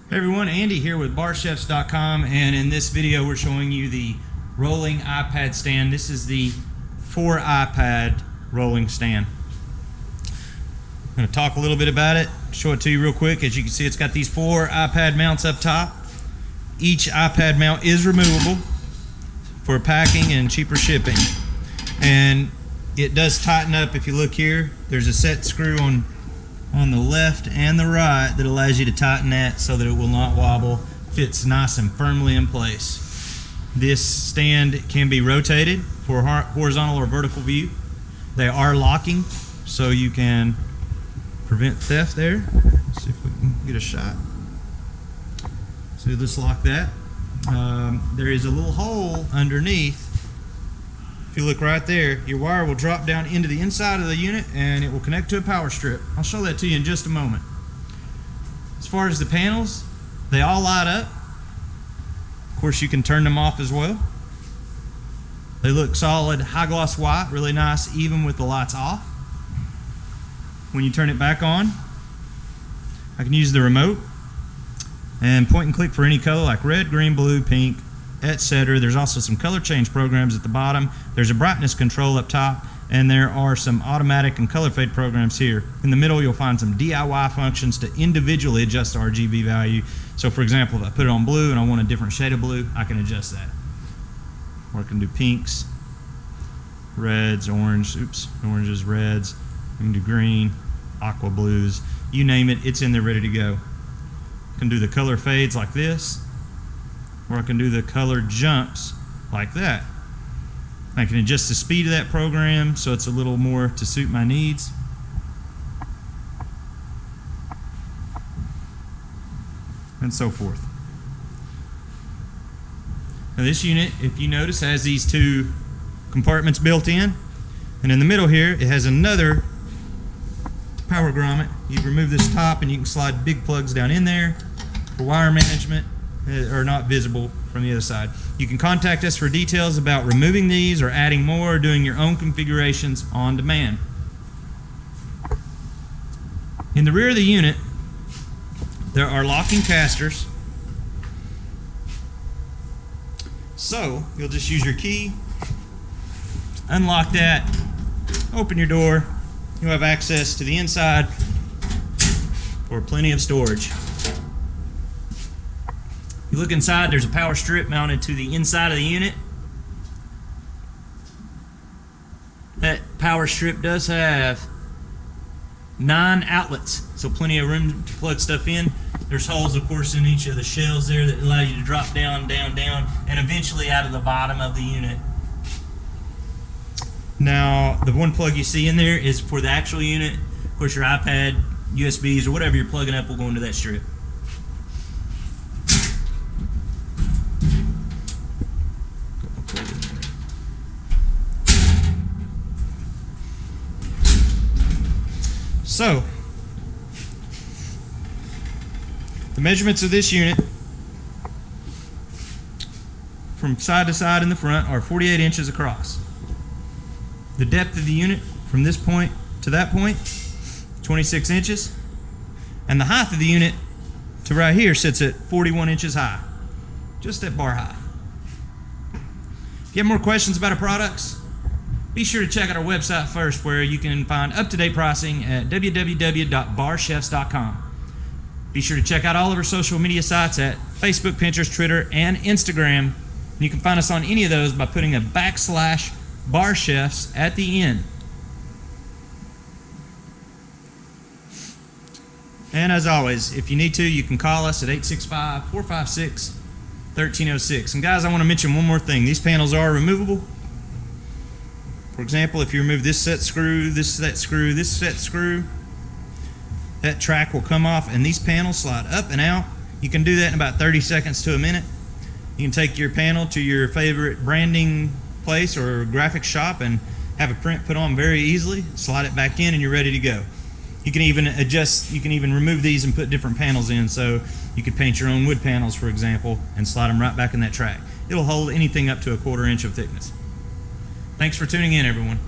Hey everyone, Andy here with barchefs.com, and in this video we're showing you the rolling iPad stand. This is the 4iPad rolling stand. I'm going to talk a little bit about it, show it to you real quick. As you can see, it's got these 4 iPad mounts up top. Each iPad mount is removable for packing and cheaper shipping. And it does tighten up. If you look here, there's a set screw on the left and the right that allows you to tighten that so that it will not wobble. Fits nice and firmly in place. This stand can be rotated for horizontal or vertical view. They are locking, so you can prevent theft there. Let's see if we can get a shot. So let's lock that. There is a little hole underneath. If you look right there, your wire will drop down into the inside of the unit and it will connect to a power strip. I'll show that to you in just a moment. As far as the panels, they all light up. Of course, you can turn them off as well. They look solid, high gloss white, really nice, even with the lights off. When you turn it back on, I can use the remote and point and click for any color like red, green, blue, pink, etc. There's also some color change programs at the bottom. There's a brightness control up top, and there are some automatic and color fade programs here. In the middle, you'll find some DIY functions to individually adjust the RGB value. So for example, if I put it on blue and I want a different shade of blue, I can adjust that. Or I can do pinks, reds, oranges, reds. You can do green, aqua blues, you name it, it's in there ready to go. I can do the color fades like this, or I can do the color jumps like that. I can adjust the speed of that program so it's a little more to suit my needs. And so forth. Now this unit, if you notice, has these 2 compartments built in. And in the middle here, it has another power grommet. You remove this top and you can slide big plugs down in there for wire management. Are not visible from the other side. You can contact us for details about removing these or adding more or doing your own configurations on demand. In the rear of the unit, there are locking casters. So you'll just use your key, unlock that, open your door. You'll have access to the inside for plenty of storage. You look inside, there's a power strip mounted to the inside of the unit. That power strip does have 9 outlets, so plenty of room to plug stuff in. There's holes, of course, in each of the shells there that allow you to drop down, down, down, and eventually out of the bottom of the unit. Now, the one plug you see in there is for the actual unit. Of course, your iPad, USBs, or whatever you're plugging up will go into that strip. So, the measurements of this unit from side to side in the front are 48 inches across. The depth of the unit from this point to that point, 26 inches. And the height of the unit to right here sits at 41 inches high, just at bar height. If you have more questions about our products, be sure to check out our website first, where you can find up-to-date pricing at www.barchefs.com. Be sure to check out all of our social media sites at Facebook, Pinterest, Twitter, and Instagram. And you can find us on any of those by putting a /barchefs at the end. And as always, if you need to, you can call us at 865-456-1306. And guys, I want to mention one more thing. These panels are removable. For example, if you remove this set screw, this set screw, this set screw, that track will come off and these panels slide up and out. You can do that in about 30 seconds to a minute. You can take your panel to your favorite branding place or graphic shop and have a print put on very easily. Slide it back in and you're ready to go. You can even adjust, you can even remove these and put different panels in. So you could paint your own wood panels, for example, and slide them right back in that track. It'll hold anything up to 1/4 inch of thickness. Thanks for tuning in, everyone.